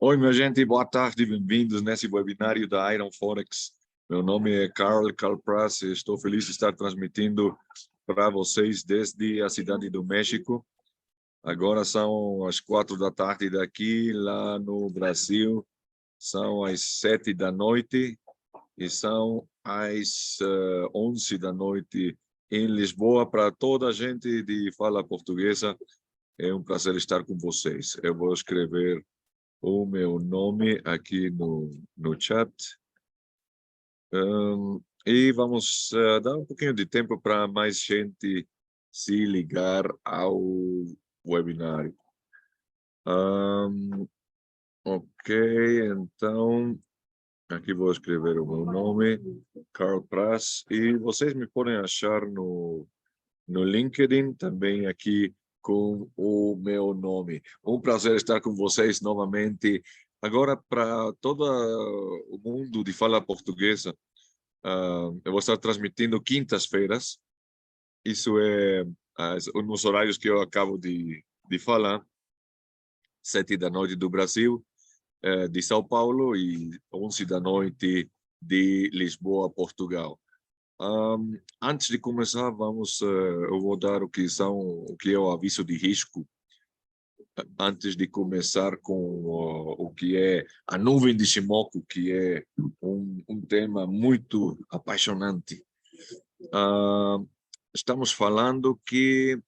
Oi, minha gente, boa tarde, bem-vindos nesse webinário da Iron Forex. Meu nome é Carl Pras e estou feliz de estar transmitindo para vocês desde a cidade do México. Agora são as 4 da tarde daqui, lá no Brasil, são as 7 da noite e são as 11 da noite em Lisboa. Para toda a gente de fala portuguesa, é um prazer estar com vocês. Eu vou escrever o meu nome aqui no chat. E vamos dar um pouquinho de tempo para mais gente se ligar ao webinário. Ok, então, aqui vou escrever o meu nome, Carl Pras, e vocês me podem achar no LinkedIn, também aqui com o meu nome. Um prazer estar com vocês novamente. Agora, para todo o mundo de fala portuguesa, eu vou estar transmitindo quintas-feiras. Isso é nos horários que eu acabo de falar. 7 da noite do Brasil, de São Paulo, e 11 da noite de Lisboa, Portugal. Antes de começar, eu vou dar o que é o aviso de risco, antes de começar com o que é a nuvem de Shimoku, que é um tema muito apaixonante. Estamos falando que...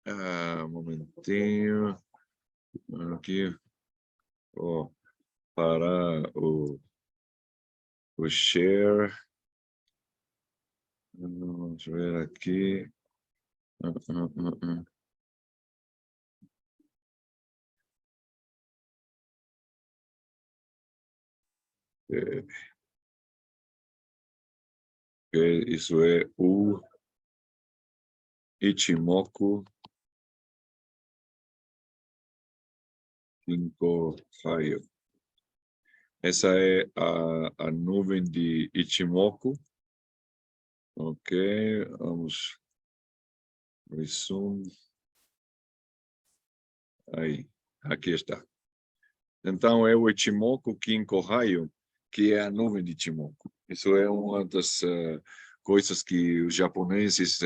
um momentinho, aqui, para o share. Vamos ver aqui. Isso é o Ichimoku Kinko Raio. Essa é a nuvem de Ichimoku. Ok, vamos. Resume. Aí, aqui está. Então, é o Ichimoku Kinko Raio, que é a nuvem de Ichimoku. Isso é uma das coisas que os japoneses,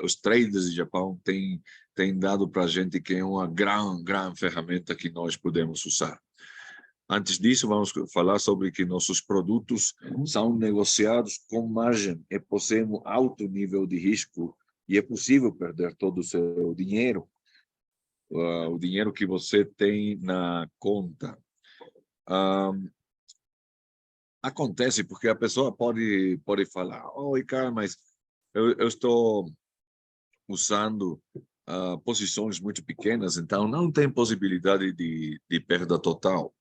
os traders do Japão têm dado para a gente, que é uma grande ferramenta que nós podemos usar. Antes disso, vamos falar sobre que nossos produtos são negociados com margem e possuem um alto nível de risco, e é possível perder todo o seu dinheiro, o dinheiro que você tem na conta. Acontece porque a pessoa pode falar: oi, cara, mas eu estou usando posições muito pequenas, então não tem possibilidade de perda total.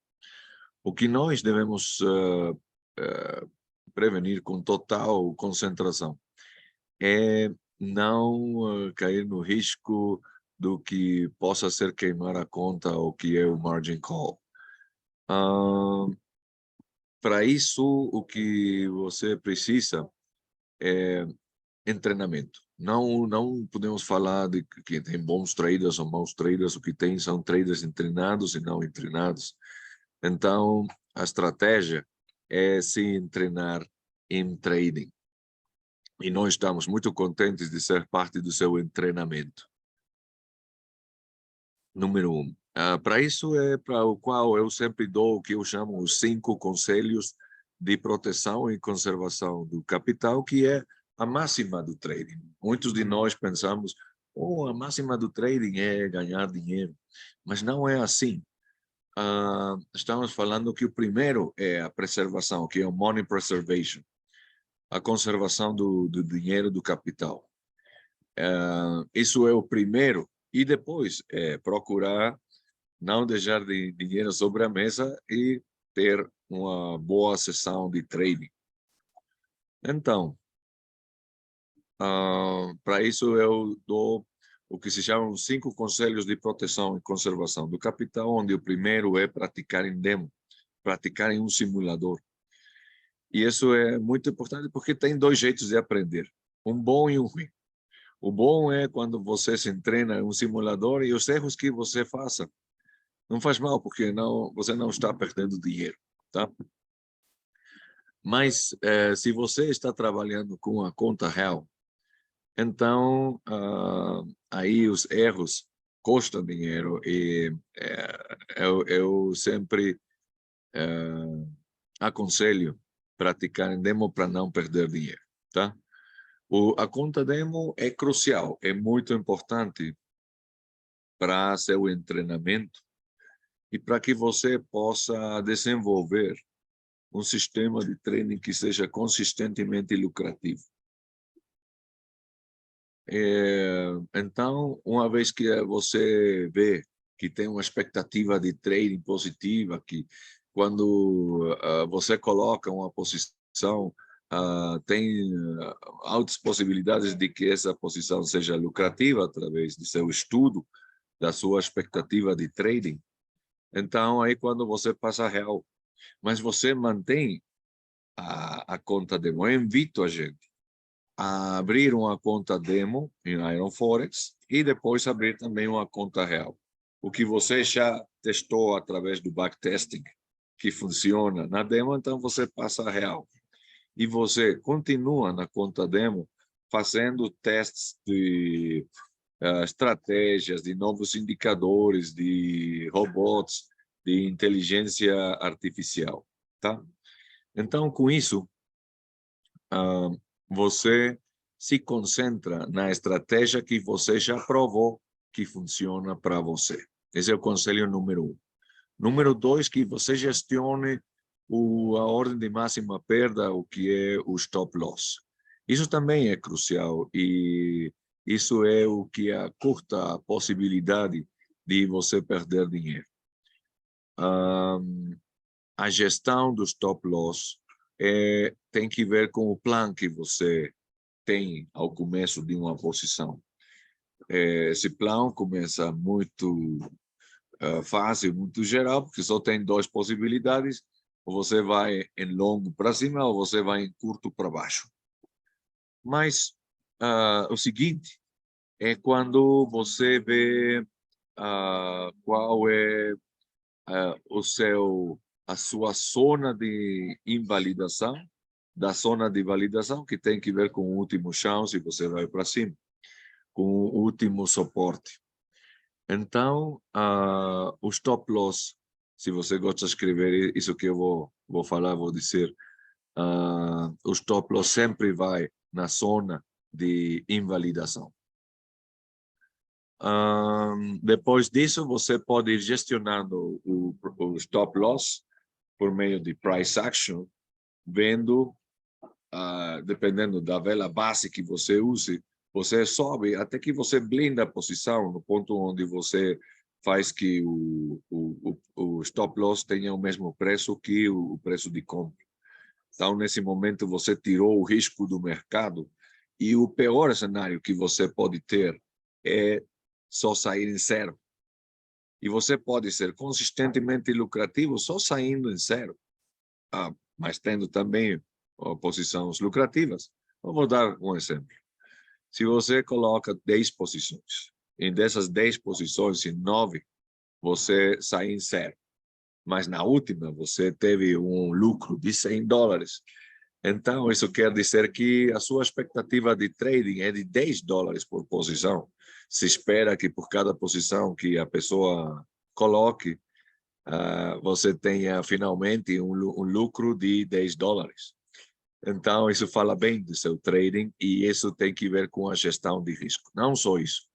O que nós devemos prevenir com total concentração é não cair no risco do que possa ser queimar a conta, ou que é o margin call. Para isso, o que você precisa é treinamento. Não podemos falar de que tem bons traders ou maus traders. O que tem são traders treinados e não treinados. Então, a estratégia é se treinar em trading. E nós estamos muito contentes de ser parte do seu treinamento. Número 1. Para isso é para o qual eu sempre dou o que eu chamo os 5 conselhos de proteção e conservação do capital, que é a máxima do trading. Muitos de nós pensamos: a máxima do trading é ganhar dinheiro. Mas não é assim. Estamos falando que o primeiro é a preservação, que é o money preservation, a conservação do dinheiro, do capital. Isso é o primeiro. E depois procurar não deixar dinheiro sobre a mesa e ter uma boa sessão de trading. Então, para isso eu dou o que se chamam 5 conselhos de proteção e conservação do capital, onde o primeiro é praticar em demo, praticar em um simulador. E isso é muito importante porque tem 2 jeitos de aprender, um bom e um ruim. O bom é quando você se treina em um simulador e os erros que você faça Não faz mal, porque você não está perdendo dinheiro, tá? Mas se você está trabalhando com a conta real, então aí os erros custam dinheiro e eu sempre aconselho praticar em demo para não perder dinheiro, tá? A conta demo é crucial, é muito importante para seu treinamento e para que você possa desenvolver um sistema de treino que seja consistentemente lucrativo. Então, uma vez que você vê que tem uma expectativa de trading positiva, que quando você coloca uma posição, tem altas possibilidades de que essa posição seja lucrativa através de seu estudo, da sua expectativa de trading. Então, aí quando você passa real, mas você mantém a conta demo. Eu invito a gente a abrir uma conta demo em Iron Forex e depois abrir também uma conta real. O que você já testou através do backtesting, que funciona na demo, então você passa a real. E você continua na conta demo fazendo testes de estratégias, de novos indicadores, de robots, de inteligência artificial, tá? Então, com isso, você se concentra na estratégia que você já provou que funciona para você. Esse é o conselho número 1. Número 2, que você gestione a ordem de máxima perda, o que é o stop loss. Isso também é crucial e isso é o que acurta a possibilidade de você perder dinheiro. A gestão do stop loss tem que ver com o plano que você tem ao começo de uma posição. Esse plano começa muito fácil, muito geral, porque só tem 2 possibilidades: ou você vai em longo para cima ou você vai em curto para baixo. Mas o seguinte é quando você vê qual é a sua zona de invalidação, da zona de validação, que tem que ver com o último chão, se você vai para cima, com o último suporte. Então, o stop loss, se você gosta de escrever isso que eu vou falar, vou dizer, o stop loss sempre vai na zona de invalidação. Depois disso, você pode ir gestionando o stop loss por meio de price action, vendo, dependendo da vela base que você use, você sobe até que você blinda a posição no ponto onde você faz que o stop loss tenha o mesmo preço que o preço de compra. Então, nesse momento, você tirou o risco do mercado e o pior cenário que você pode ter é só sair em zero. E você pode ser consistentemente lucrativo só saindo em zero, mas tendo também posições lucrativas. Eu vou dar um exemplo. Se você coloca 10 posições, em dessas 10 posições, em 9, você sai em zero. Mas na última, você teve um lucro de $100. Então, isso quer dizer que a sua expectativa de trading é de $10 por posição. Se espera que por cada posição que a pessoa coloque, você tenha finalmente um lucro de $10. Então, isso fala bem do seu trading e isso tem que ver com a gestão de risco. Não só isso.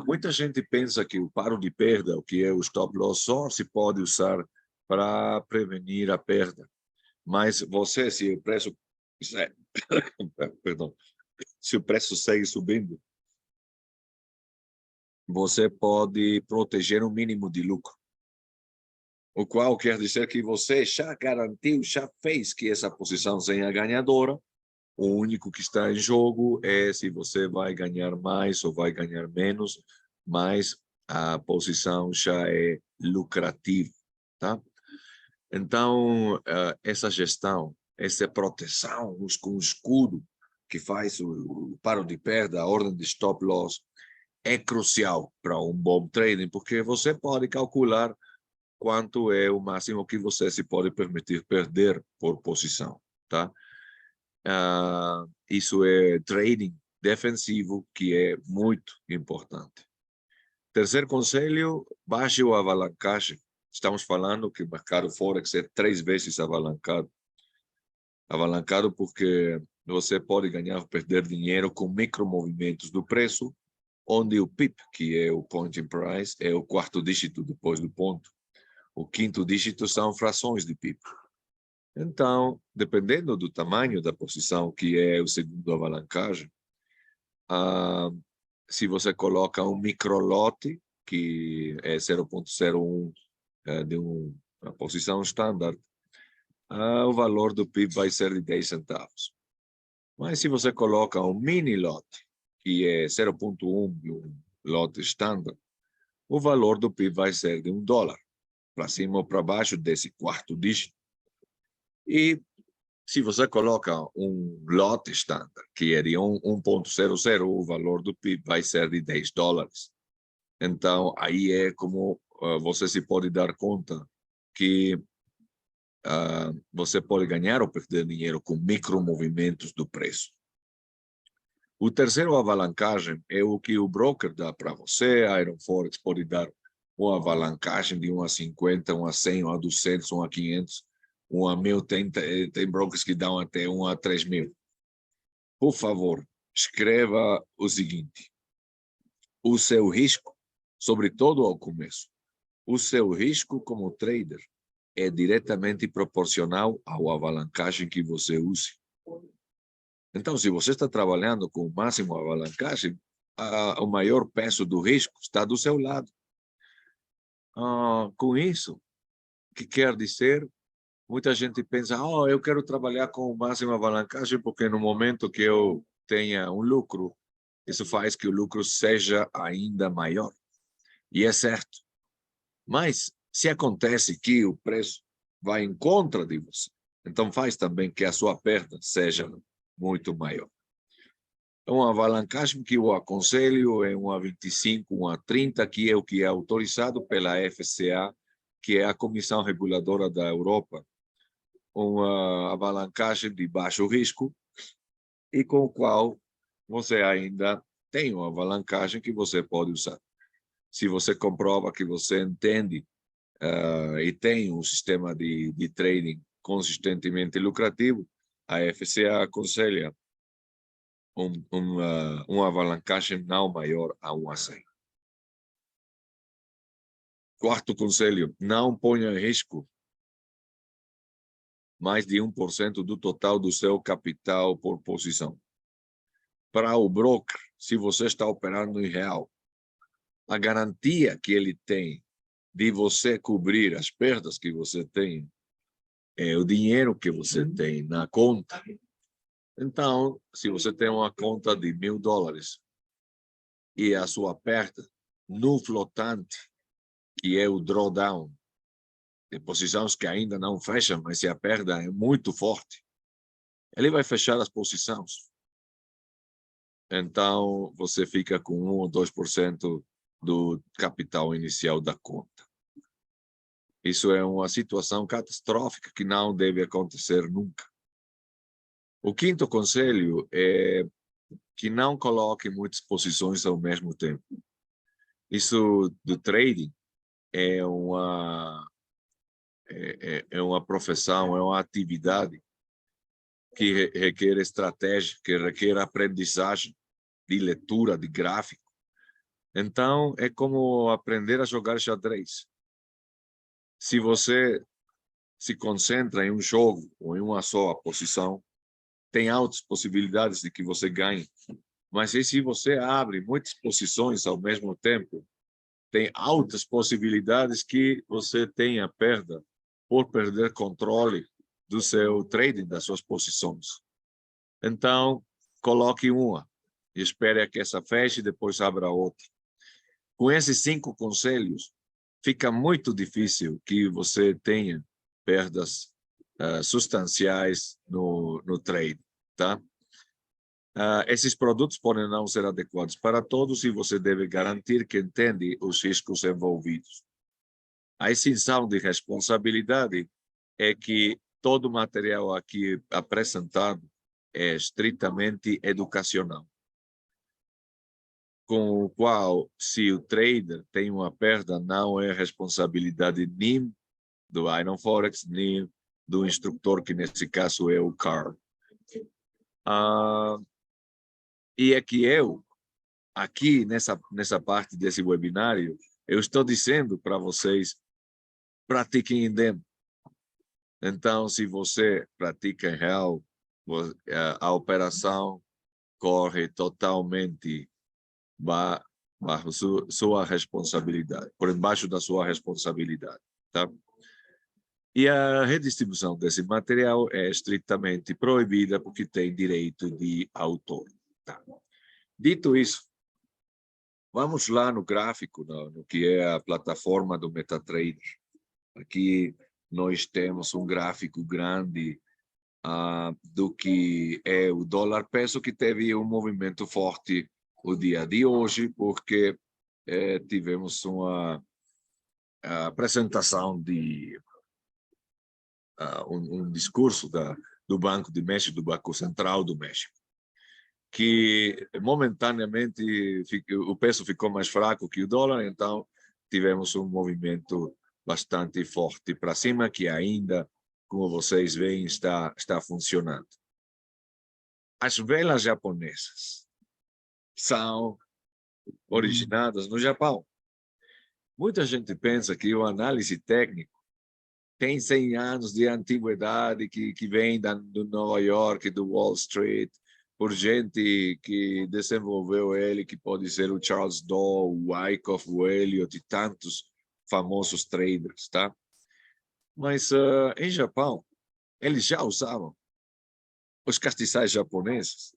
Muita gente pensa que o paro de perda, o que é o stop loss, só se pode usar para prevenir a perda. Mas você, se o preço perdão, se o preço segue subindo, você pode proteger um mínimo de lucro, o qual quer dizer que você já garantiu, já fez que essa posição seja ganhadora. O único que está em jogo é se você vai ganhar mais ou vai ganhar menos, mas a posição já é lucrativa, tá? Então, essa gestão, essa proteção com o escudo que faz o paro de perda, a ordem de stop loss, é crucial para um bom trading, porque você pode calcular quanto é o máximo que você se pode permitir perder por posição, tá? Isso é trading defensivo, que é muito importante. Terceiro conselho, baixe o alavancagem. Estamos falando que o mercado Forex é 3 vezes alavancado. Alavancado porque você pode ganhar ou perder dinheiro com micromovimentos do preço, onde o PIP, que é o Point in Price, é o 4º dígito depois do ponto. O 5º dígito são frações de PIP. Então, dependendo do tamanho da posição, que é o segundo alavancagem, se você coloca um microlote, que é 0,01 de uma posição standard, o valor do PIB vai ser de 10 centavos. Mas se você coloca um mini lote, que é 0,1 de um lote standard, o valor do PIB vai ser de $1, para cima ou para baixo desse 4º dígito. E se você coloca um lote standard, que é de 1,00, o valor do PIB vai ser de $10. Então, aí é como você se pode dar conta que você pode ganhar ou perder dinheiro com micromovimentos do preço. O terceiro alavancagem é o que o broker dá para você. A Iron Forex pode dar uma alavancagem de 1 a 50, 1 a 100, 1 a 200, 1 a 500, 1 a 1000. Tem brokers que dão até 1 a 3.000. Por favor, escreva o seguinte: o seu risco, sobretudo ao começo, o seu risco como trader é diretamente proporcional ao alavancagem que você use. Então, se você está trabalhando com o máximo alavancagem, o maior peso do risco está do seu lado. Com isso, que quer dizer, muita gente pensa, eu quero trabalhar com o máximo alavancagem porque no momento que eu tenha um lucro, isso faz que o lucro seja ainda maior. E é certo. Mas se acontece que o preço vai em contra de você, então faz também que a sua perda seja muito maior. Uma alavancagem que eu aconselho é 1 a 25, 1 a 30, que é o que é autorizado pela FCA, que é a Comissão Reguladora da Europa. Uma alavancagem de baixo risco e com o qual você ainda tem uma alavancagem que você pode usar. Se você comprova que você entende e tem um sistema de trading consistentemente lucrativo, a FCA aconselha uma alavancagem não maior a 1 a 100. Quarto conselho, não ponha em risco mais de 1% do total do seu capital por posição. Para o broker, se você está operando em real, a garantia que ele tem de você cobrir as perdas que você tem é o dinheiro que você tem na conta. Então, se você tem uma conta de $1.000 e a sua perda no flotante, que é o drawdown, de posições que ainda não fecham, mas se a perda é muito forte, ele vai fechar as posições. Então, você fica com 1 ou 2% do capital inicial da conta. Isso é uma situação catastrófica que não deve acontecer nunca. O quinto conselho é que não coloque muitas posições ao mesmo tempo. Isso do trading é uma profissão, é uma atividade que requer estratégia, que requer aprendizagem de leitura, de gráfico. Então, é como aprender a jogar xadrez. Se você se concentra em um jogo ou em uma só posição, tem altas possibilidades de que você ganhe. Mas e se você abre muitas posições ao mesmo tempo, tem altas possibilidades que você tenha perda por perder controle do seu trading, das suas posições. Então, coloque uma e espere a que essa feche e depois abra outra. Com esses 5 conselhos, fica muito difícil que você tenha perdas substanciais no trade, tá? esses produtos podem não ser adequados para todos e você deve garantir que entende os riscos envolvidos. A extinção de responsabilidade é que todo o material aqui apresentado é estritamente educacional, com o qual, se o trader tem uma perda, não é responsabilidade nem do Iron Forex, nem do instrutor, que nesse caso é o Carl. E é que eu, aqui nessa parte desse webinário, eu estou dizendo para vocês, pratiquem em demo. Então, se você pratica em real, a operação corre totalmente bajo sua responsabilidade, por embaixo da sua responsabilidade, tá? E a redistribuição desse material é estritamente proibida porque tem direito de autor, tá? Dito isso, vamos lá no gráfico, no que é a plataforma do MetaTrader. Aqui nós temos um gráfico grande do que é o dólar-peso, que teve um movimento forte o dia de hoje, porque tivemos uma apresentação de um discurso do Banco de México, do Banco Central do México, que momentaneamente o peso ficou mais fraco que o dólar, então tivemos um movimento bastante forte para cima, que ainda, como vocês veem, está funcionando. As velas japonesas são originadas no Japão. Muita gente pensa que o análise técnico tem 100 anos de antiguidade, que vem do Nova York, do Wall Street, por gente que desenvolveu ele, que pode ser o Charles Dow, o Wyckoff, o Elliott e tantos famosos traders, tá? Mas em Japão, eles já usavam os castiçais japoneses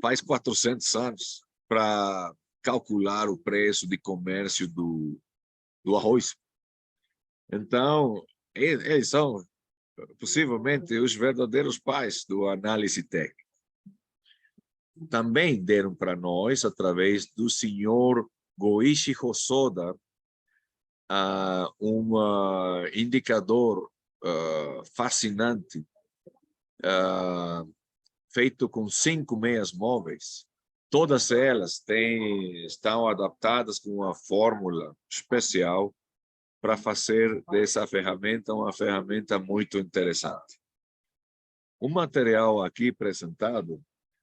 faz 400 anos para calcular o preço de comércio do arroz. Então, eles são possivelmente os verdadeiros pais do análise técnica. Também deram para nós, através do senhor Goichi Hosoda, um indicador fascinante, feito com 5 meias móveis. Todas elas estão adaptadas com uma fórmula especial para fazer dessa ferramenta uma ferramenta muito interessante. O material aqui apresentado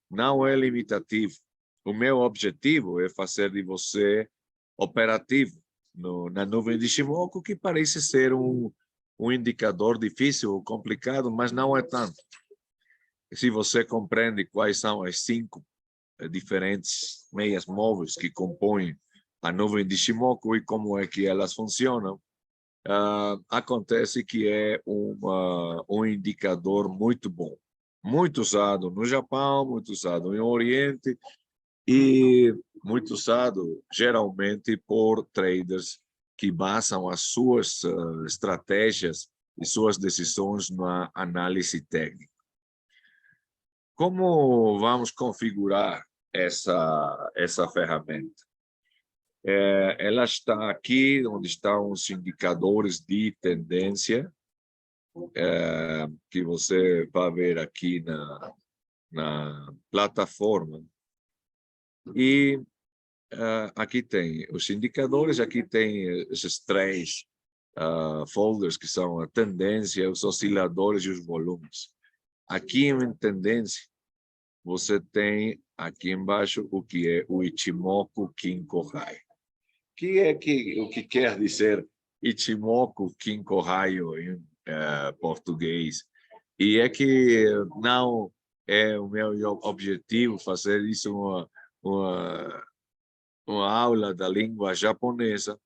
não é limitativo. O meu objetivo é fazer de você operativo na nuvem de Ichimoku, que parece ser um indicador difícil ou complicado, mas não é tanto. Se você compreende quais são as 5 diferentes meias móveis que compõem a nuvem de Ichimoku e como é que elas funcionam, acontece que é um indicador muito bom, muito usado no Japão, muito usado no Oriente e muito usado geralmente por traders que basam as suas estratégias e suas decisões na análise técnica. Como vamos configurar essa ferramenta? Ela está aqui, onde estão os indicadores de tendência, que você vai ver aqui na plataforma. E aqui tem os indicadores, aqui tem esses 3 folders, que são a tendência, os osciladores e os volumes. Aqui em tendência, você tem aqui embaixo o que é o Ichimoku Kinko-Hai. O que quer dizer Ichimoku Kinko-Hai em português? E é que não é o meu objetivo fazer isso uma aula da língua japonesa,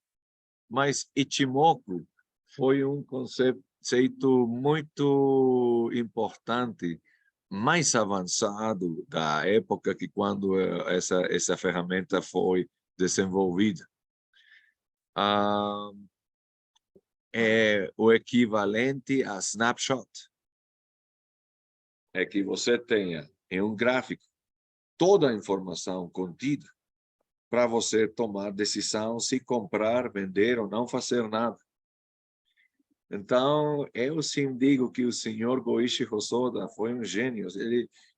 mas Ichimoku foi um conceito muito importante, mais avançado da época que quando essa ferramenta foi desenvolvida. É o equivalente a snapshot. É que você tenha em um gráfico toda a informação contida para você tomar decisão se comprar, vender ou não fazer nada. Então, eu sim digo que o senhor Goichi Hosoda foi um gênio.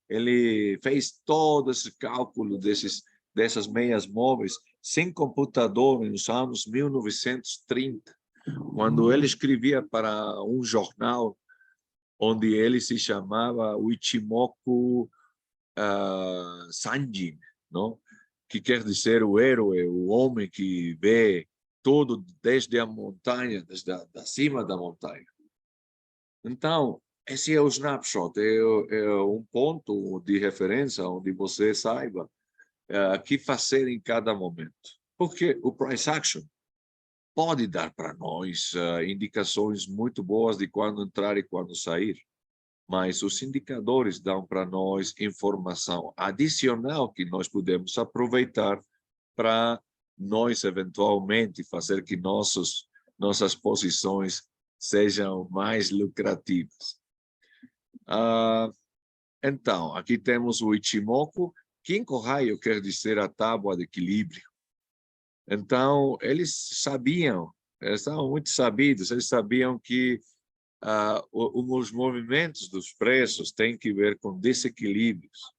Ele fez todo esse cálculo dessas meias móveis sem computador nos anos 1930, quando ele escrevia para um jornal onde ele se chamava o Ichimoku Sanjin, não? Que quer dizer o herói, o homem que vê tudo desde a montanha, da cima da montanha. Então, esse é o snapshot, é um ponto de referência onde você saiba o que fazer em cada momento. Porque o price action pode dar para nós indicações muito boas de quando entrar e quando sair, mas os indicadores dão para nós informação adicional que nós podemos aproveitar para nós, eventualmente, fazer que nossas posições sejam mais lucrativas. Então, aqui temos o Ichimoku. Kinko Hayo quer dizer a tábua de equilíbrio. Então, eles sabiam, estavam muito sabidos, eles sabiam que os movimentos dos preços têm que ver com desequilíbrios.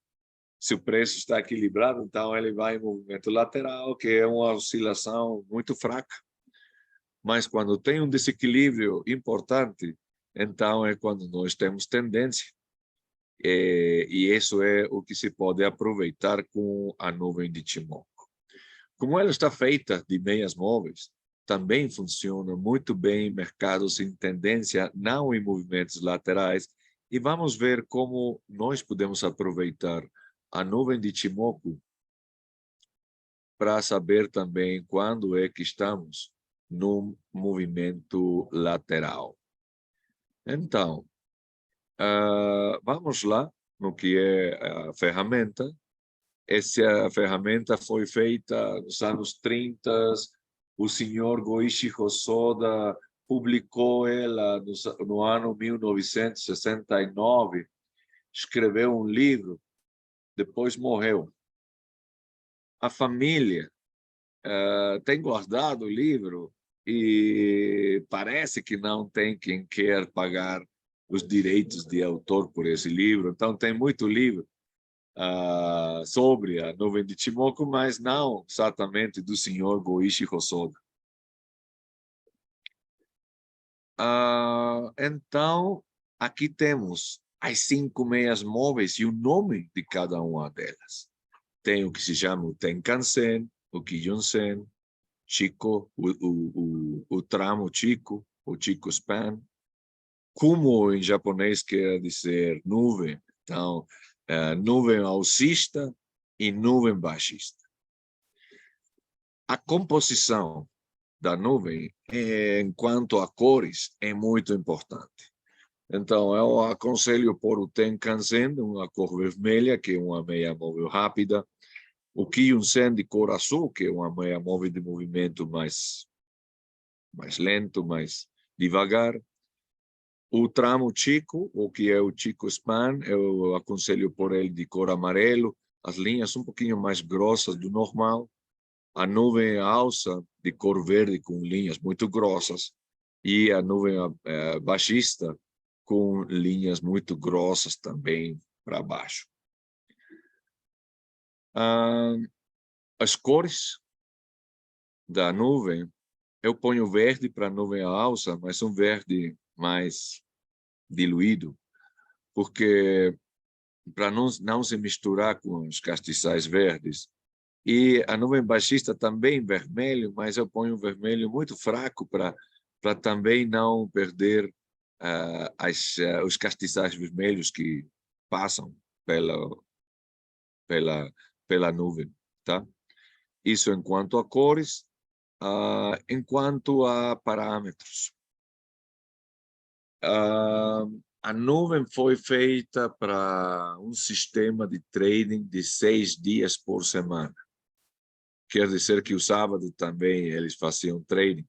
Se o preço está equilibrado, então ele vai em movimento lateral, que é uma oscilação muito fraca. Mas quando tem um desequilíbrio importante, então é quando nós temos tendência. E isso é o que se pode aproveitar com a nuvem de Ichimoku. Como ela está feita de meias móveis, também funciona muito bem em mercados em tendência, não em movimentos laterais, e vamos ver como nós podemos aproveitar a nuvem de Ichimoku para saber também quando é que estamos num movimento lateral. Então, vamos lá no que é a ferramenta. Essa ferramenta foi feita nos anos 30, o senhor Goichi Hosoda publicou ela no ano 1969, escreveu um livro, depois morreu. A família tem guardado o livro e parece que não tem quem quer pagar os direitos de autor por esse livro. Então, tem muito livro sobre a nuvem de Ichimoku, mas não exatamente do senhor Goichi Hosoda. Então, aqui temos as 5 meias móveis e o nome de cada uma delas. Tem o que se chama o Tenkan-sen, o Kijun-sen, Chico, o tramo Chico, o Chico Span. Kumo em japonês quer dizer nuvem. Então, nuvem alcista e nuvem baixista. A composição da nuvem, enquanto a cores, é muito importante. Então, eu aconselho por o Tenkan-sen, uma cor vermelha, que é uma meia móvel rápida, o Kijun-sen de cor azul, que é uma meia móvel de movimento mais lento, mais devagar. O tramo Chico, o que é o Chico Span, eu aconselho por ele de cor amarelo, as linhas um pouquinho mais grossas do normal, a nuvem alça de cor verde com linhas muito grossas e a nuvem baixista com linhas muito grossas também para baixo. As cores da nuvem, eu ponho verde para a nuvem alça, mas um verde mais diluído, porque para não se misturar com os castiçais verdes. E a nuvem baixista também vermelho, mas eu ponho um vermelho muito fraco para também não perder os castiçais vermelhos que passam pela nuvem, tá? Isso enquanto a cores. Enquanto a parâmetros, a nuvem foi feita para um sistema de trading de 6 dias por semana. Quer dizer que o sábado também eles faziam trading,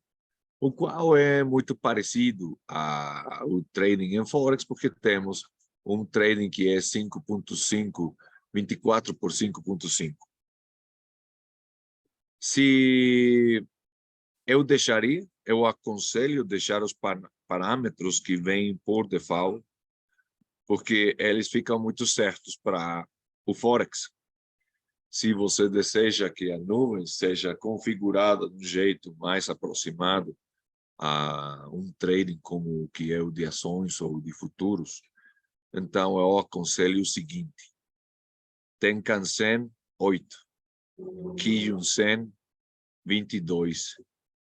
o qual é muito parecido ao trading em Forex, porque temos um trading que é 5.5 24 por 5,5. Se eu aconselho deixar os parâmetros que vêm por default, porque eles ficam muito certos para o Forex. Se você deseja que a nuvem seja configurada de um jeito mais aproximado a um trading como o que é o de ações ou de futuros, então eu aconselho o seguinte: Tenkan-sen 8, Kijun-sen 22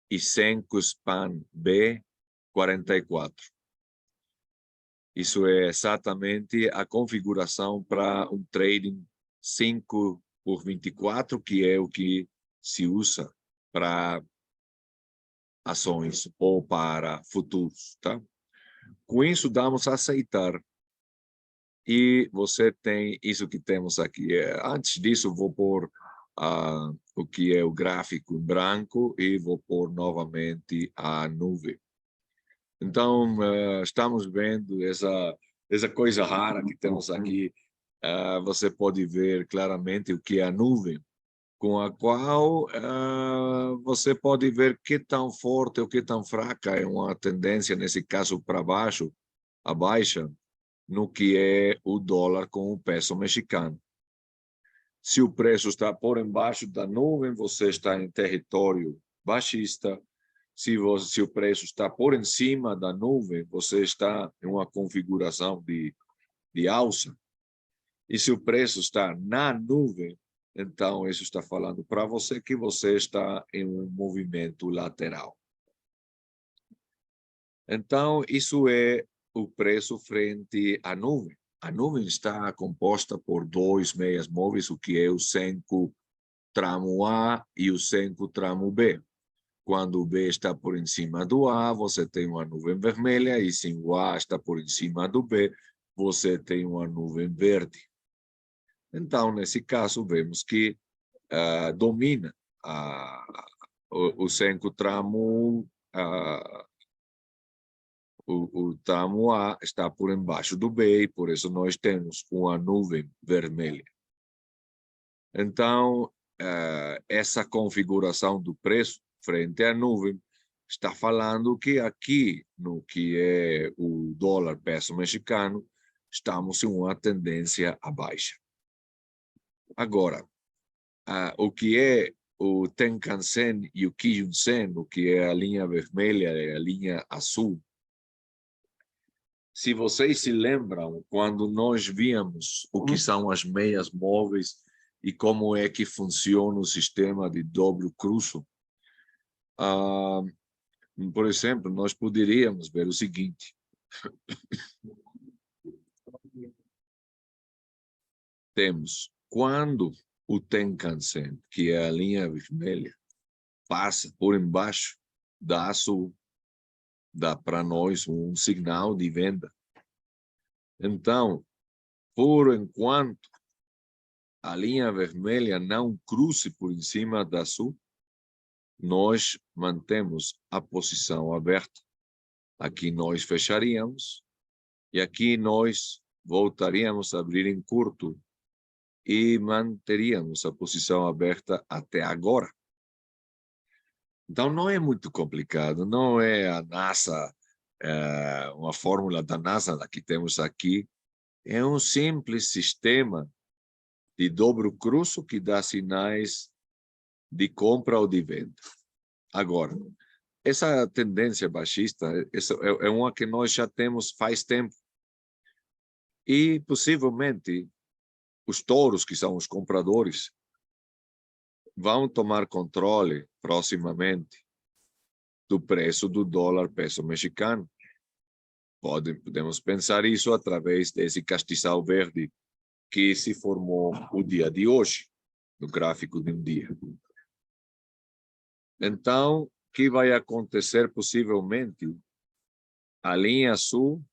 e Senko-span B 44. Isso é exatamente a configuração para um trading 5 por 24, que é o que se usa para ações ou para futuros, tá? Com isso, damos a aceitar. E você tem isso que temos aqui. Antes disso, vou pôr o que é o gráfico em branco e vou pôr novamente a nuvem. Então, estamos vendo essa coisa rara que temos aqui. Você pode ver claramente o que é a nuvem, com a qual você pode ver que tão forte ou que tão fraca é uma tendência, nesse caso para baixo, a baixa, no que é o dólar com o peso mexicano. Se o preço está por embaixo da nuvem, você está em território baixista. Se o preço está por em cima da nuvem, você está em uma configuração de alça. E se o preço está na nuvem, então isso está falando para você que você está em um movimento lateral. Então, isso é o preço frente à nuvem. A nuvem está composta por dois meias móveis, o que é o Senko tramo A e o Senko tramo B. Quando o B está por em cima do A, você tem uma nuvem vermelha, e se o A está por em cima do B, você tem uma nuvem verde. Então, nesse caso, vemos que domina o Senko tramo o tramo A está por embaixo do B, e por isso nós temos uma nuvem vermelha. Então, essa configuração do preço frente à nuvem está falando que aqui, no que é o dólar peso mexicano, estamos em uma tendência à baixa. Agora, o que é o Tenkan-sen e o Kijun-sen, o que é a linha vermelha e a linha azul, se vocês se lembram, quando nós víamos o que são as meias móveis e como é que funciona o sistema de dobro cruzo, por exemplo, nós poderíamos ver o seguinte. Temos, quando o Tenkan-sen, que é a linha vermelha, passa por embaixo da azul, dá para nós um sinal de venda. Então, por enquanto a linha vermelha não cruze por em cima da azul, nós mantemos a posição aberta. Aqui nós fecharíamos e aqui nós voltaríamos a abrir em curto e manteríamos a posição aberta até agora. Então, não é muito complicado, não é a NASA, uma fórmula da NASA que temos aqui. É um simples sistema de dobro cruzo que dá sinais de compra ou de venda. Agora, essa tendência baixista essa é uma que nós já temos faz tempo. E, possivelmente, os touros, que são os compradores, vão tomar controle proximamente do preço do dólar peso mexicano. Podemos pensar isso através desse castiçal verde que se formou o dia de hoje, no gráfico de um dia. Então, o que vai acontecer possivelmente? A linha azul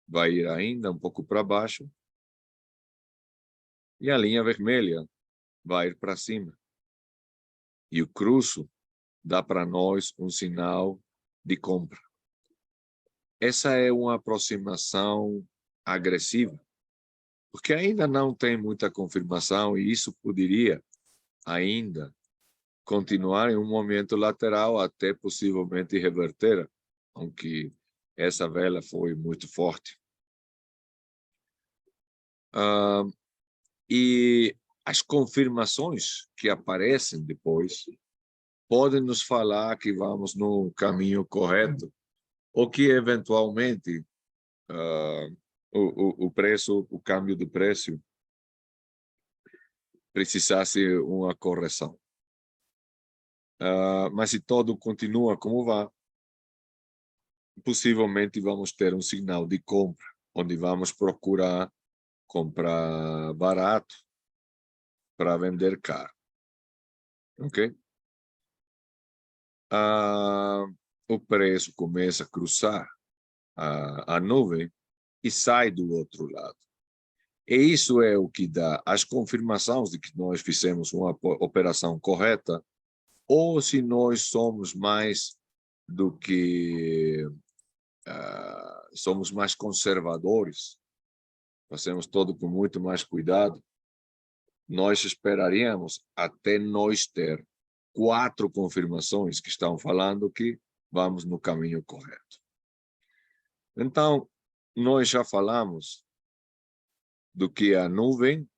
vai ir ainda um pouco para baixo e a linha vermelha vai ir para cima. E o cruzo dá para nós um sinal de compra. Essa é uma aproximação agressiva. porque ainda não tem muita confirmação e isso poderia ainda continuar em um momento lateral até possivelmente reverter, aunque essa vela foi muito forte. E as confirmações que aparecem depois podem nos falar que vamos no caminho correto ou que eventualmente o preço, o câmbio do preço precisasse uma correção. Mas se todo continua como vai, possivelmente vamos ter um sinal de compra, onde vamos procurar comprar barato para vender caro. Ok? O preço começa a cruzar a nuvem e sai do outro lado. E isso é o que dá as confirmações de que nós fizemos uma operação correta, ou se nós somos mais do que somos mais conservadores, fazemos tudo com muito mais cuidado, nós esperaríamos até nós ter 4 confirmações que estão falando que vamos no caminho correto. Então, nós já falamos do que é a nuvem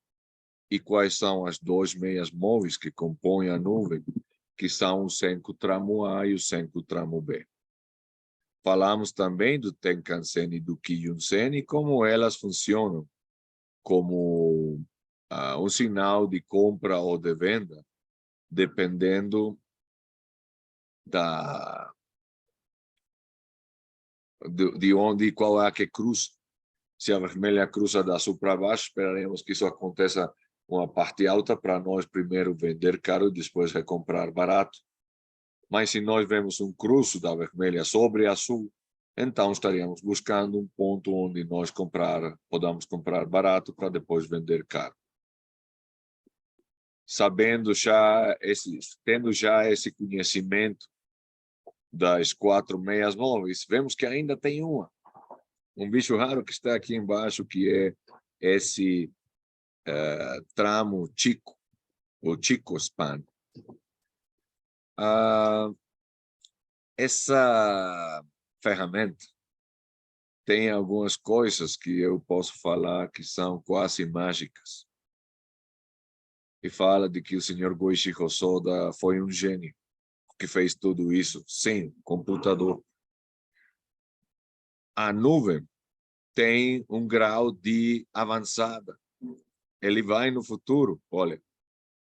e quais são as 2 meias móveis que compõem a nuvem, que são o Senko tramo A e o Senko tramo B. Falamos também do Tenkan-sen e do Kijun-sen e como elas funcionam como um sinal de compra ou de venda, dependendo de onde e qual é a que cruza. Se a vermelha cruza da sul para baixo, esperaremos que isso aconteça uma parte alta para nós primeiro vender caro e depois recomprar barato. Mas se nós vemos um cruzo da vermelha sobre a sul, então estaríamos buscando um ponto onde nós podamos comprar barato para depois vender caro. Tendo já esse conhecimento das 4 meias móveis, vemos que ainda tem um bicho raro que está aqui embaixo, que é esse tramo Chico, o Chico Span. Essa ferramenta tem algumas coisas que eu posso falar que são quase mágicas. E fala de que o senhor Goichi Hosoda foi um gênio que fez tudo isso sem computador. A nuvem tem um grau de avançada. Ele vai no futuro. Olha,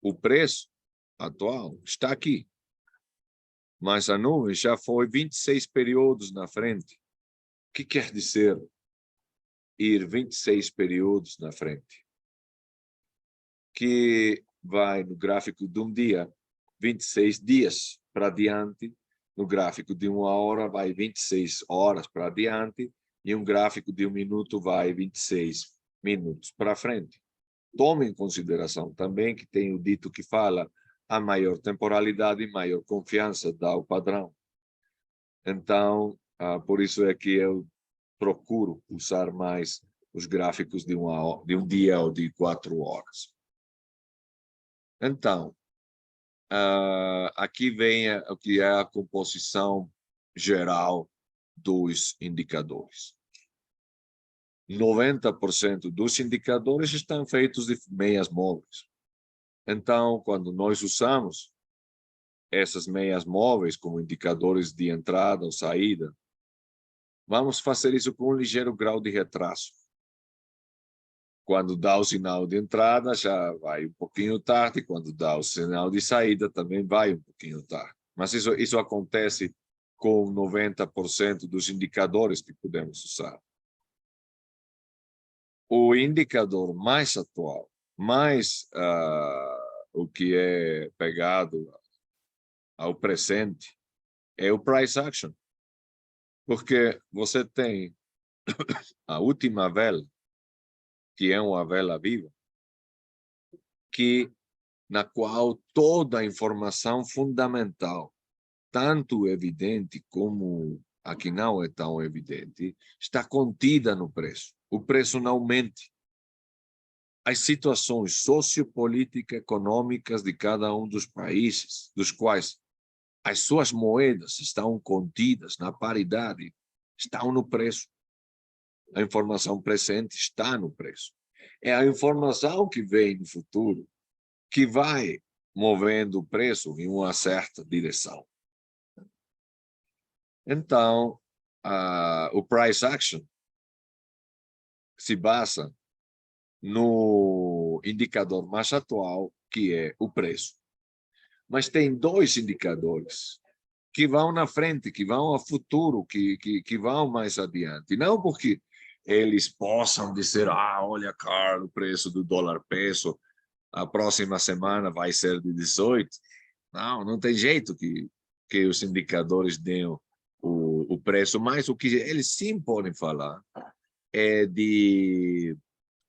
o preço atual está aqui. Mas a nuvem já foi 26 períodos na frente. O que quer dizer ir 26 períodos na frente? Que vai no gráfico de um dia, 26 dias para diante, no gráfico de uma hora vai 26 horas para diante, e um gráfico de um minuto vai 26 minutos para frente. Tome em consideração também que tem o dito que fala a maior temporalidade e maior confiança dá o padrão. Então, por isso é que eu procuro usar mais os gráficos de um dia ou de 4 horas. Então, aqui vem o que é a composição geral dos indicadores. 90% dos indicadores estão feitos de meias móveis. Então, quando nós usamos essas meias móveis como indicadores de entrada ou saída, vamos fazer isso com um ligeiro grau de retraso. Quando dá o sinal de entrada, já vai um pouquinho tarde, quando dá o sinal de saída, também vai um pouquinho tarde. Mas isso acontece com 90% dos indicadores que podemos usar. O indicador mais atual, mais o que é pegado ao presente, é o price action. Porque você tem a última vela, que é uma vela viva, na qual toda a informação fundamental, tanto evidente como a que não é tão evidente, está contida no preço. O preço não mente. as situações sociopolíticas, econômicas de cada um dos países, dos quais as suas moedas estão contidas na paridade, estão no preço. A informação presente está no preço. É a informação que vem no futuro que vai movendo o preço em uma certa direção. Então, o price action se basa no indicador mais atual, que é o preço. Mas tem dois indicadores que vão na frente, que vão ao futuro, que vão mais adiante. Não porque eles possam dizer, olha, Carlos, o preço do dólar peso, a próxima semana vai ser de 18. Não tem jeito que os indicadores deem o preço, mas o que eles sim podem falar é de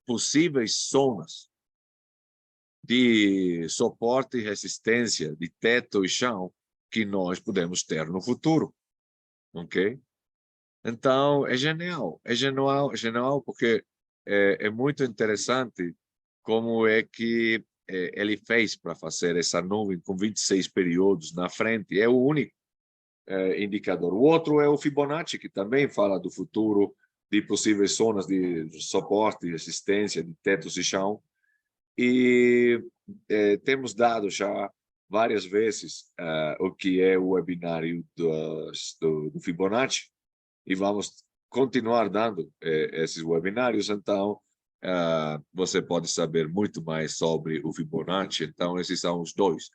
possíveis zonas de suporte e resistência, de teto e chão, que nós podemos ter no futuro, ok? Então, é genial porque é muito interessante como é que ele fez para fazer essa nuvem com 26 períodos na frente, é o único indicador. O outro é o Fibonacci, que também fala do futuro, de possíveis zonas de suporte, resistência, de tetos e chão, e temos dado já várias vezes o que é o webinário do Fibonacci, e vamos continuar dando esses webinários, então você pode saber muito mais sobre o Fibonacci. Então, esses são os dois.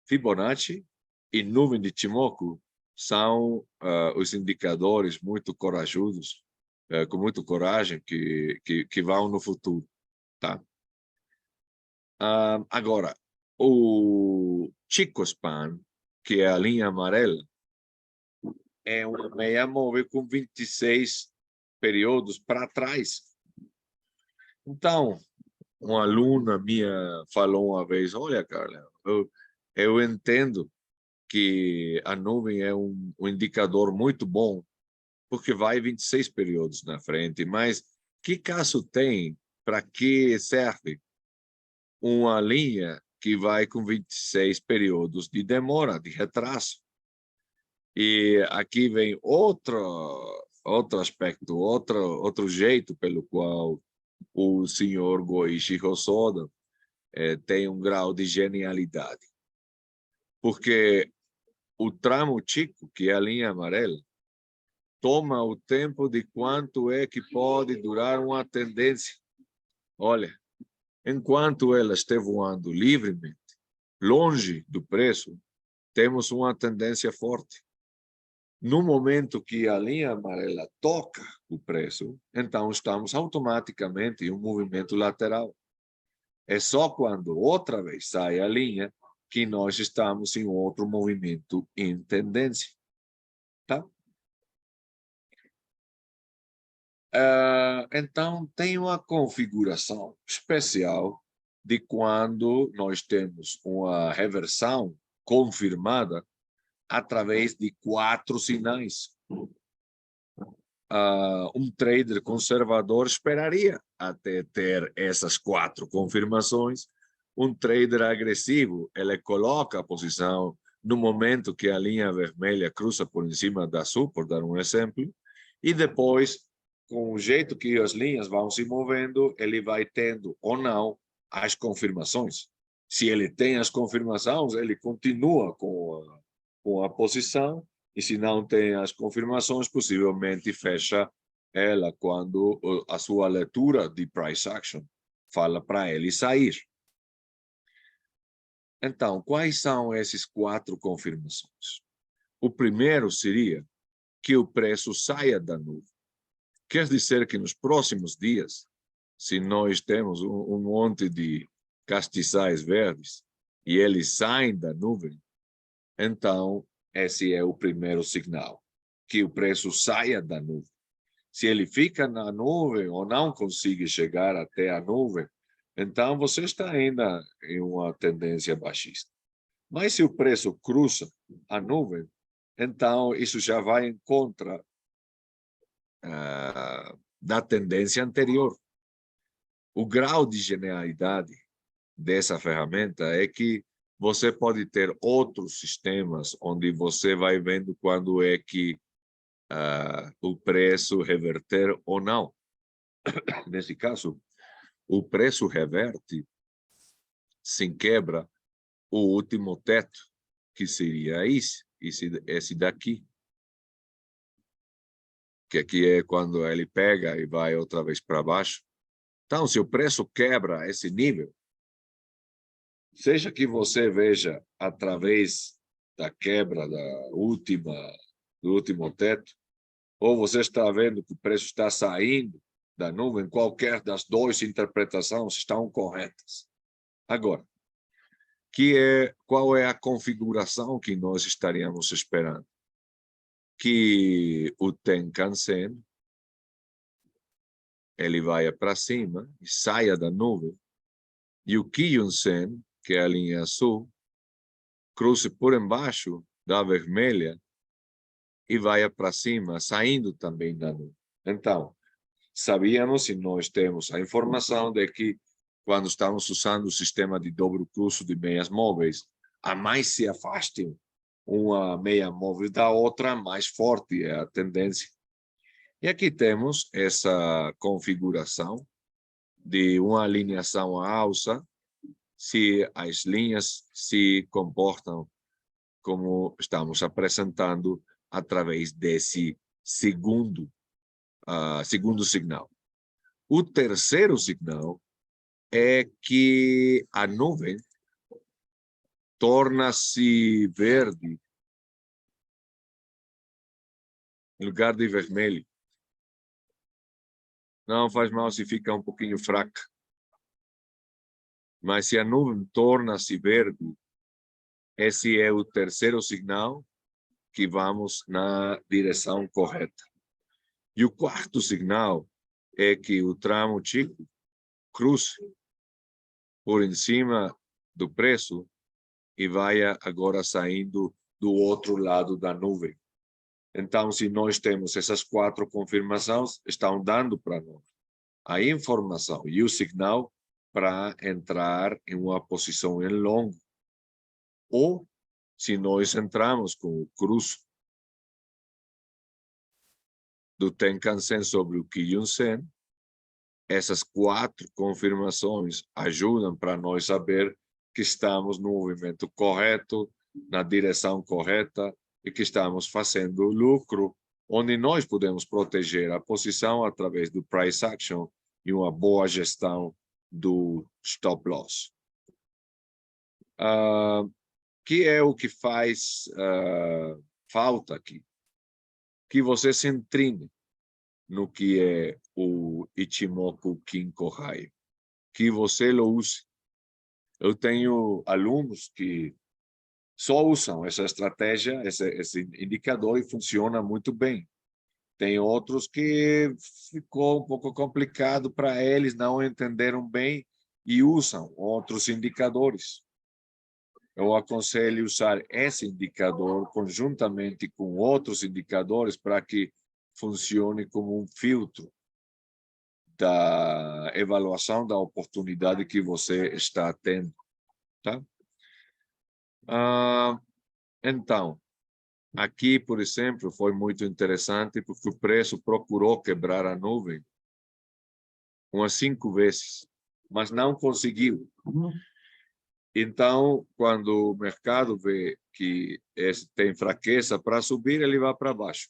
Fibonacci e nuvem de Ichimoku são os indicadores muito corajosos, com muita coragem, que vão no futuro, tá? Agora, o Chico Span, que é a linha amarela, é uma meia móvel com 26 períodos para trás. Então, uma aluna minha falou uma vez, olha, Carla, eu entendo que a nuvem é um indicador muito bom, porque vai 26 períodos na frente, mas que caso tem, para que serve uma linha que vai com 26 períodos de demora, de retraso? E aqui vem outro aspecto, outro jeito pelo qual o senhor Goichi Hosoda tem um grau de genialidade. Porque o tramo Chico, que é a linha amarela, toma o tempo de quanto é que pode durar uma tendência. Olha, enquanto ela estiver voando livremente, longe do preço, temos uma tendência forte. No momento que a linha amarela toca o preço, então estamos automaticamente em um movimento lateral. É só quando outra vez sai a linha que nós estamos em outro movimento em tendência. Tá? Então, tem uma configuração especial de quando nós temos uma reversão confirmada através de 4 sinais. Um trader conservador esperaria até ter essas 4 confirmações. Um trader agressivo, ele coloca a posição no momento que a linha vermelha cruza por cima da azul, por dar um exemplo, e depois, com o jeito que as linhas vão se movendo, ele vai tendo ou não as confirmações. Se ele tem as confirmações, ele continua com a posição, e se não tem as confirmações, possivelmente fecha ela quando a sua leitura de price action fala para ele sair. Então, quais são esses 4 confirmações? O primeiro seria que o preço saia da nuvem. Quer dizer que nos próximos dias, se nós temos um monte de castiçais verdes e eles saem da nuvem, então esse é o primeiro sinal, que o preço saia da nuvem. Se ele fica na nuvem ou não consegue chegar até a nuvem, então você está ainda em uma tendência baixista. Mas se o preço cruza a nuvem, então isso já vai em contra da tendência anterior. o grau de genialidade dessa ferramenta é que você pode ter outros sistemas onde você vai vendo quando é que o preço reverter ou não. Nesse caso, o preço reverte sem quebra o último teto, que seria esse daqui. Que aqui é quando ele pega e vai outra vez para baixo. Então, se o preço quebra esse nível, seja que você veja através da quebra do último teto, ou você está vendo que o preço está saindo da nuvem, qualquer das duas interpretações estão corretas. Agora, qual é a configuração que nós estaríamos esperando? Que o Tenkan-sen ele vai para cima e saia da nuvem, e o Kijun-sen, que é a linha azul, cruze por embaixo da vermelha e vai para cima, saindo também da nuvem. Então, sabíamos, e nós temos a informação de que quando estamos usando o sistema de dobro cruzo de meias móveis, a mais se afaste uma meia móvel da outra, mais forte é a tendência. E aqui temos essa configuração de uma alinhação à alça, se as linhas se comportam como estamos apresentando através desse segundo sinal. O terceiro sinal é que a nuvem torna-se verde em lugar de vermelho. Não faz mal se fica um pouquinho fraca. Mas se a nuvem torna-se verde, esse é o terceiro sinal que vamos na direção correta. E o quarto sinal é que o tramo Chico cruze por em cima do preço e vai agora saindo do outro lado da nuvem. Então, se nós temos essas quatro confirmações, estão dando para nós a informação e o sinal para entrar em uma posição em longo. Ou, se nós entramos com o cruzo do Tenkan-sen sobre o Kijun-sen, essas quatro confirmações ajudam para nós saber que estamos no movimento correto, na direção correta e que estamos fazendo lucro, onde nós podemos proteger a posição através do price action e uma boa gestão do stop loss. Que é o que faz falta aqui? Que você se entrene no que é o Ichimoku Kinko Hai, que você o use. Eu tenho alunos que só usam essa estratégia, esse indicador, e funciona muito bem. Tem outros que ficou um pouco complicado para eles, não entenderam bem e usam outros indicadores. Eu aconselho usar esse indicador conjuntamente com outros indicadores para que funcione como um filtro da avaliação da oportunidade que você está tendo, tá? Então, aqui, por exemplo, foi muito interessante porque o preço procurou quebrar a nuvem umas 5 vezes, mas não conseguiu. Então, quando o mercado vê que tem fraqueza para subir, ele vai para baixo.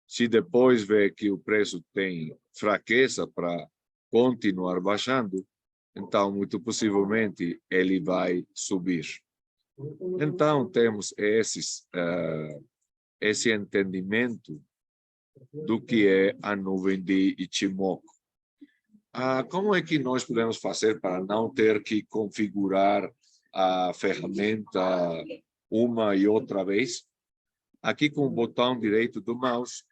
Se depois vê que o preço tem fraqueza para continuar baixando, então, muito possivelmente, ele vai subir. Então, temos esse entendimento do que é a nuvem de Ichimoku. Como é que nós podemos fazer para não ter que configurar a ferramenta uma e outra vez? Aqui com o botão direito do mouse,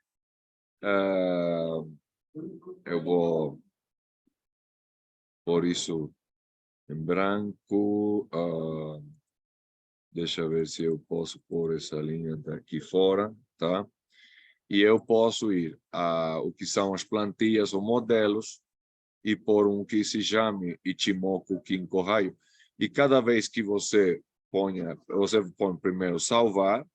eu vou pôr isso em branco. Deixa eu ver se eu posso pôr essa linha daqui fora, tá? E eu posso ir a o que são as plantilhas ou modelos e por um que se chame Ichimoku Kinko Raio. E cada vez que você põe primeiro salvar,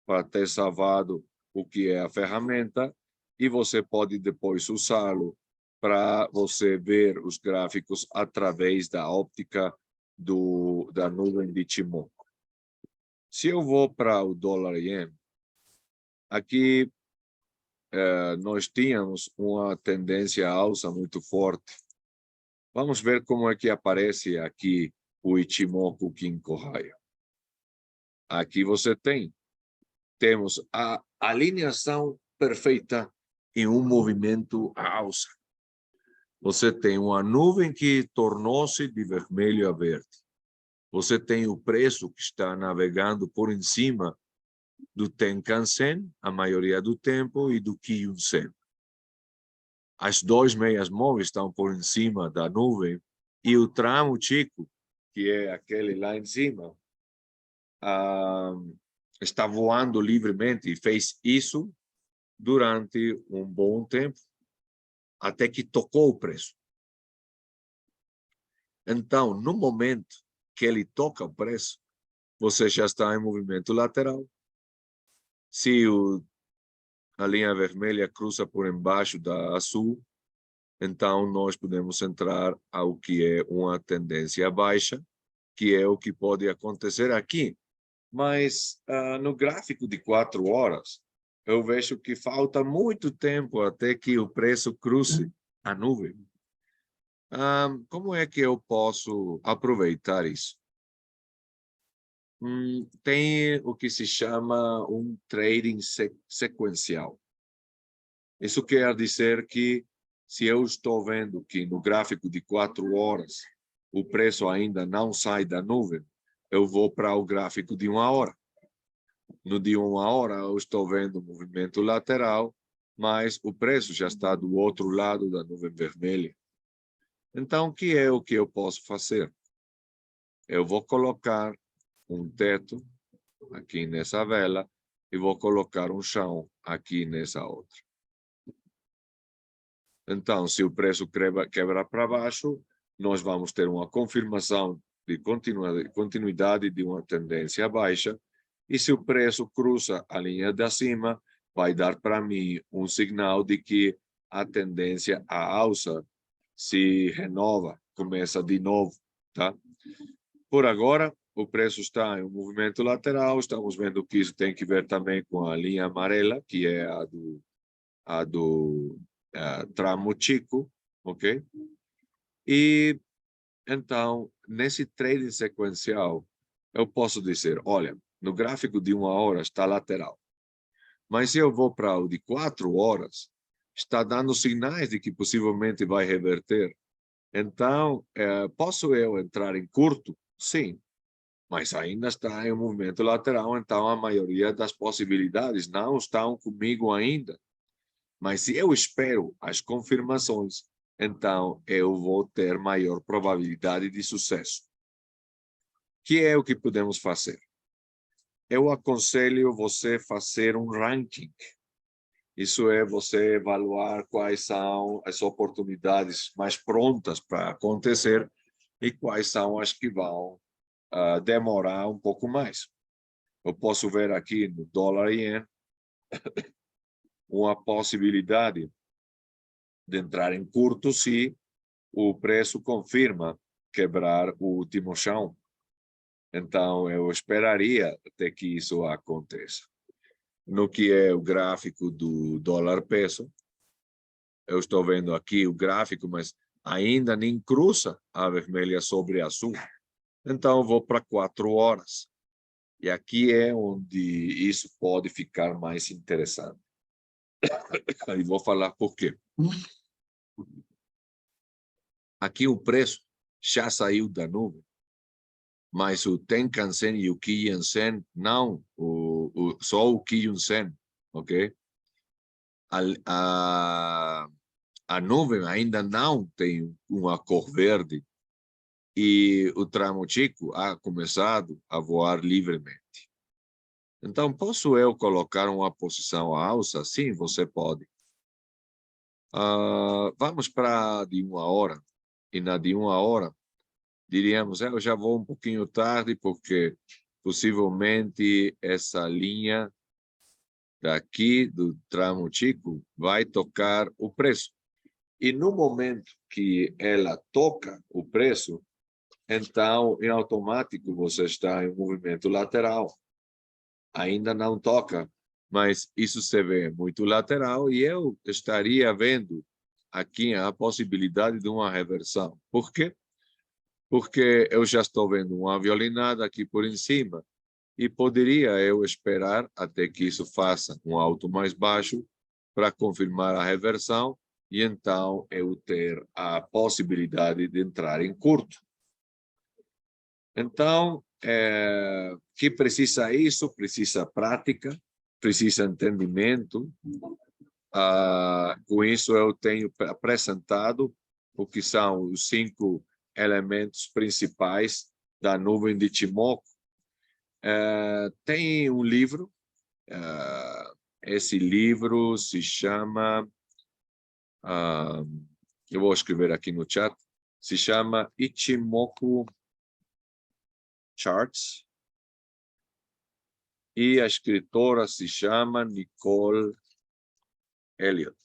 para ter salvado o que é a ferramenta, e você pode depois usá-lo para você ver os gráficos através da óptica da nuvem de Ichimoku. Se eu vou para o dólar-ien, aqui nós tínhamos uma tendência à alça muito forte. Vamos ver como é que aparece aqui o Ichimoku Kinko Raio. Aqui você temos a alinhação perfeita em um movimento à alça. Você tem uma nuvem que tornou-se de vermelho a verde. Você tem o preço que está navegando por em cima do Tenkan-sen, a maioria do tempo, e do Kijun-sen. As duas meias móveis estão por em cima da nuvem, e o tramo Chico, que é aquele lá em cima, está voando livremente e fez isso durante um bom tempo, até que tocou o preço. Então, no momento que ele toca o preço, você já está em movimento lateral. Se a linha vermelha cruza por embaixo da azul, então nós podemos entrar ao que é uma tendência baixa, que é o que pode acontecer aqui. Mas no gráfico de 4 horas, eu vejo que falta muito tempo até que o preço cruze a nuvem. Como é que eu posso aproveitar isso? Tem o que se chama um trading sequencial. Isso quer dizer que se eu estou vendo que no gráfico de 4 horas o preço ainda não sai da nuvem, eu vou para o gráfico de 1 hora. No de 1 hora eu estou vendo movimento lateral, mas o preço já está do outro lado da nuvem vermelha. Então, o que é o que eu posso fazer? Eu vou colocar um teto aqui nessa vela e vou colocar um chão aqui nessa outra. Então, se o preço quebrar para baixo, nós vamos ter uma confirmação de continuidade de uma tendência baixa, e se o preço cruza a linha de acima, vai dar para mim um sinal de que a tendência à alça se renova, começa de novo, tá? Por agora, o preço está em um movimento lateral, estamos vendo que isso tem que ver também com a linha amarela, que é a do tramo Chico, ok? E, então, nesse trading sequencial, eu posso dizer, olha, no gráfico de 1 hora está lateral, mas se eu vou para o de 4 horas, está dando sinais de que possivelmente vai reverter. Então, posso eu entrar em curto? Sim, mas ainda está em um movimento lateral, então a maioria das possibilidades não estão comigo ainda. Mas se eu espero as confirmações, então eu vou ter maior probabilidade de sucesso. Que é o que podemos fazer? Eu aconselho você fazer um ranking. Isso é você avaliar quais são as oportunidades mais prontas para acontecer e quais são as que vão demorar um pouco mais. Eu posso ver aqui no dólar-ien uma possibilidade de entrar em curto se o preço confirma quebrar o último chão. Então, eu esperaria até que isso aconteça. No que é o gráfico do dólar-peso, eu estou vendo aqui o gráfico, mas ainda nem cruza a vermelha sobre a azul. Então, eu vou para 4 horas. E aqui é onde isso pode ficar mais interessante. E vou falar por quê. Aqui o preço já saiu da nuvem, mas o Tenkan-sen e o Kijun-sen não, só o Kijun-sen, ok? A nuvem ainda não tem uma cor verde e o tramo Chico ha começado a voar livremente. Então, posso eu colocar uma posição à alça? Sim, você pode. Vamos para de 1 hora. E na de 1 hora, diríamos, eu já vou um pouquinho tarde, porque possivelmente essa linha daqui do tramo Chico vai tocar o preço. E no momento que ela toca o preço, então, em automático, você está em movimento lateral. Ainda não toca, mas isso se vê muito lateral, e eu estaria vendo aqui a possibilidade de uma reversão. Por quê? Porque eu já estou vendo uma violinada aqui por em cima, e poderia eu esperar até que isso faça um alto mais baixo para confirmar a reversão, e então eu ter a possibilidade de entrar em curto. Então, que precisa isso? Precisa prática, precisa entendimento. Com isso, eu tenho apresentado o que são os 5 elementos principais da nuvem de Ichimoku. Tem um livro, esse livro se chama, eu vou escrever aqui no chat, se chama Ichimoku Charts, e a escritora se chama Nicole Elliott.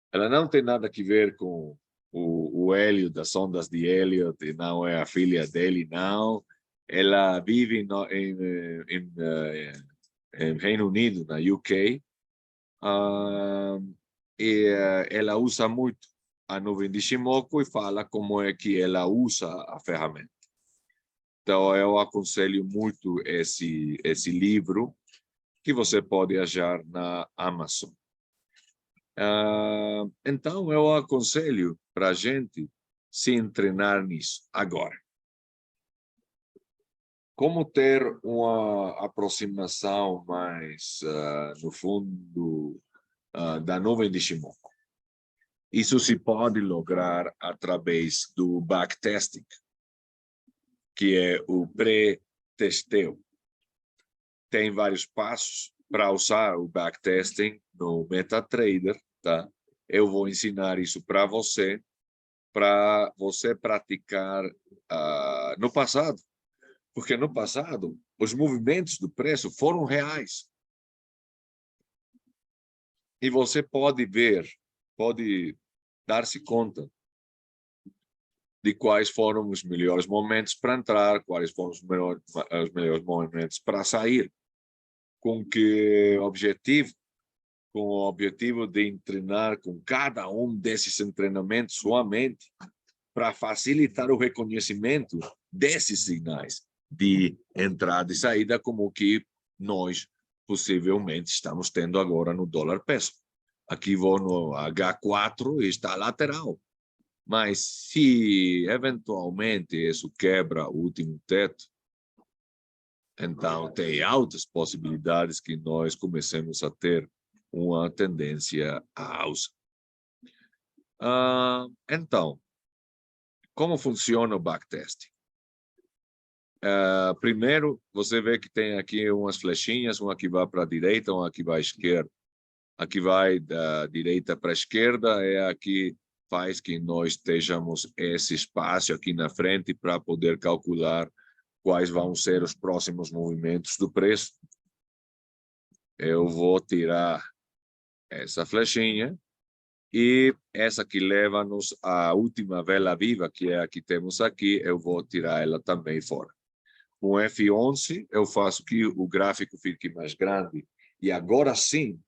Ela não tem nada a ver com o Elliott, das ondas de Elliott, e não é a filha dele, não. Ela vive em Reino Unido, na UK, e ela usa muito a nuvem de Ichimoku e fala como é que ela usa a ferramenta. Então, eu aconselho muito esse livro, que você pode achar na Amazon. Então, eu aconselho para a gente se treinar nisso. Agora, como ter uma aproximação mais, no fundo, da nuvem de Ichimoku? Isso se pode lograr através do backtesting, que é o pré-testeo. Tem vários passos para usar o backtesting no MetaTrader, tá? Eu vou ensinar isso para você praticar no passado. Porque no passado, os movimentos do preço foram reais. E você pode ver, pode dar-se conta de quais foram os melhores momentos para entrar, quais foram os melhores momentos para sair. Com o objetivo de treinar com cada um desses treinamentos sua mente, para facilitar o reconhecimento desses sinais de entrada e saída, como que nós possivelmente estamos tendo agora no dólar peso. Aqui vou no H4 e está lateral. Mas se eventualmente isso quebra o último teto, então tem altas possibilidades que nós comecemos a ter uma tendência à alça. Então, como funciona o backtesting? Primeiro, você vê que tem aqui umas flechinhas, uma que vai para a direita, uma que vai à esquerda. A que vai da direita para a esquerda é a que faz que nós estejamos esse espaço aqui na frente para poder calcular quais vão ser os próximos movimentos do preço. Eu vou tirar essa flechinha, e essa que leva-nos à última vela viva, que é a que temos aqui, eu vou tirar ela também fora. Com F11, eu faço que o gráfico fique mais grande, e agora sim,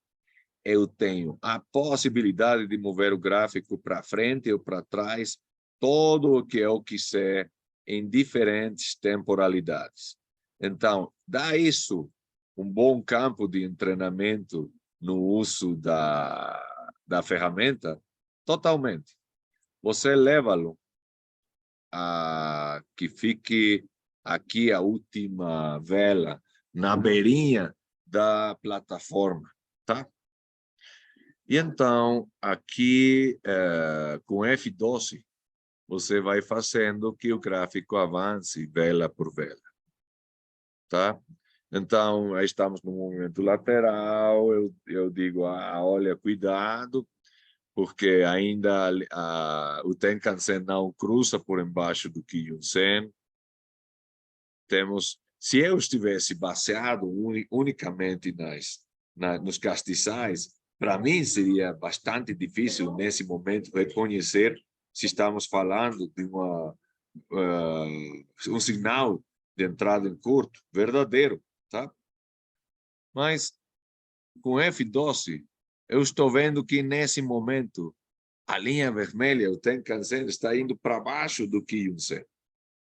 eu tenho a possibilidade de mover o gráfico para frente ou para trás, todo o que eu quiser, em diferentes temporalidades. Então, dá isso um bom campo de treinamento no uso da ferramenta? Totalmente. Você leva-lo a que fique aqui a última vela, na beirinha da plataforma, tá? E então, aqui, com F12, você vai fazendo que o gráfico avance vela por vela, tá? Então, aí estamos no movimento lateral, eu digo, olha, cuidado, porque ainda o Tenkan-sen não cruza por embaixo do Kijun-sen. Se eu estivesse baseado unicamente nos castiçais, para mim seria bastante difícil, nesse momento, reconhecer se estamos falando de um sinal de entrada em curto, verdadeiro, tá? Mas, com F12, eu estou vendo que, nesse momento, a linha vermelha, o Tenkan-sen, está indo para baixo do Kijun-sen.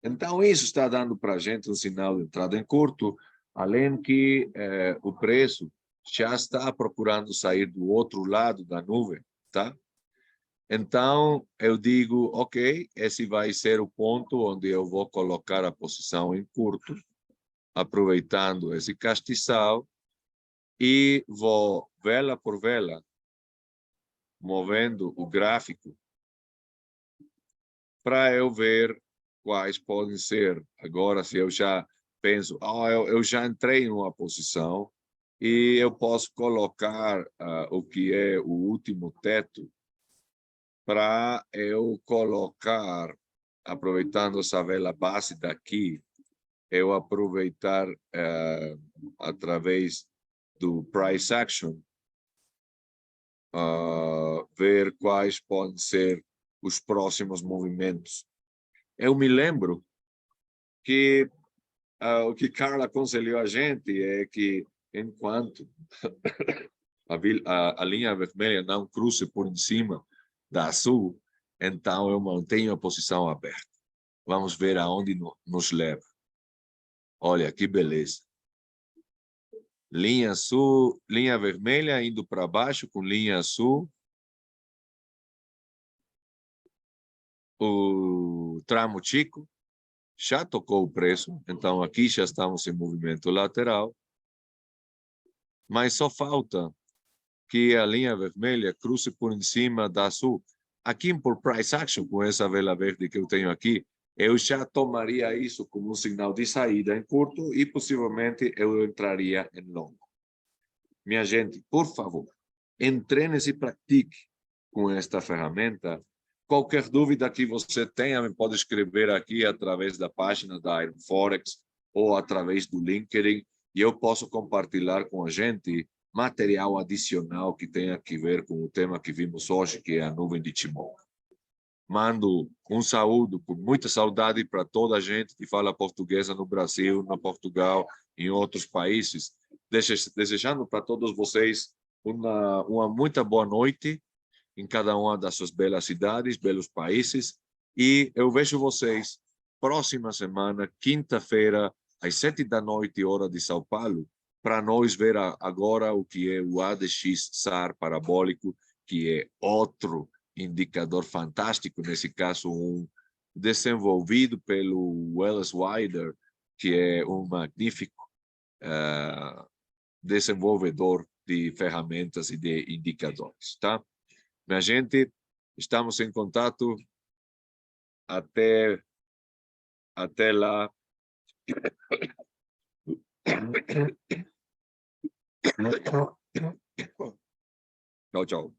Então, isso está dando para a gente um sinal de entrada em curto, além que o preço já está procurando sair do outro lado da nuvem, tá? Então, eu digo, ok, esse vai ser o ponto onde eu vou colocar a posição em curto, aproveitando esse castiçal, e vou, vela por vela, movendo o gráfico para eu ver quais podem ser. Agora, se eu já penso, eu já entrei em uma posição e eu posso colocar o que é o último teto para eu colocar, aproveitando essa vela base daqui, eu aproveitar através do price action, ver quais podem ser os próximos movimentos. Eu me lembro que o que Carla aconselhou a gente é que, enquanto a linha vermelha não cruze por em cima da azul, então eu mantenho a posição aberta. Vamos ver aonde nos leva. Olha, que beleza. Linha azul, linha vermelha indo para baixo com linha azul. O tramo Chico já tocou o preço, então aqui já estamos em movimento lateral. Mas só falta que a linha vermelha cruze por em cima da azul. Aqui por price action, com essa vela verde que eu tenho aqui, eu já tomaria isso como um sinal de saída em curto e possivelmente eu entraria em longo. Minha gente, por favor, entrene-se e pratique com esta ferramenta. Qualquer dúvida que você tenha, me pode escrever aqui através da página da Iron Forex ou através do LinkedIn, e eu posso compartilhar com a gente material adicional que tenha a ver com o tema que vimos hoje, que é a nuvem de Timor. Mando um saúdo, com muita saudade para toda a gente que fala portuguesa no Brasil, na Portugal, em outros países, desejando para todos vocês uma muito boa noite em cada uma das suas belas cidades, belos países, e eu vejo vocês próxima semana, quinta-feira, às 7 da noite, hora de São Paulo, para nós ver agora o que é o ADX SAR parabólico, que é outro indicador fantástico, nesse caso desenvolvido pelo Wallace Wider, que é um magnífico desenvolvedor de ferramentas e de indicadores, tá? Minha gente, estamos em contato. Até lá. Tchau, tchau.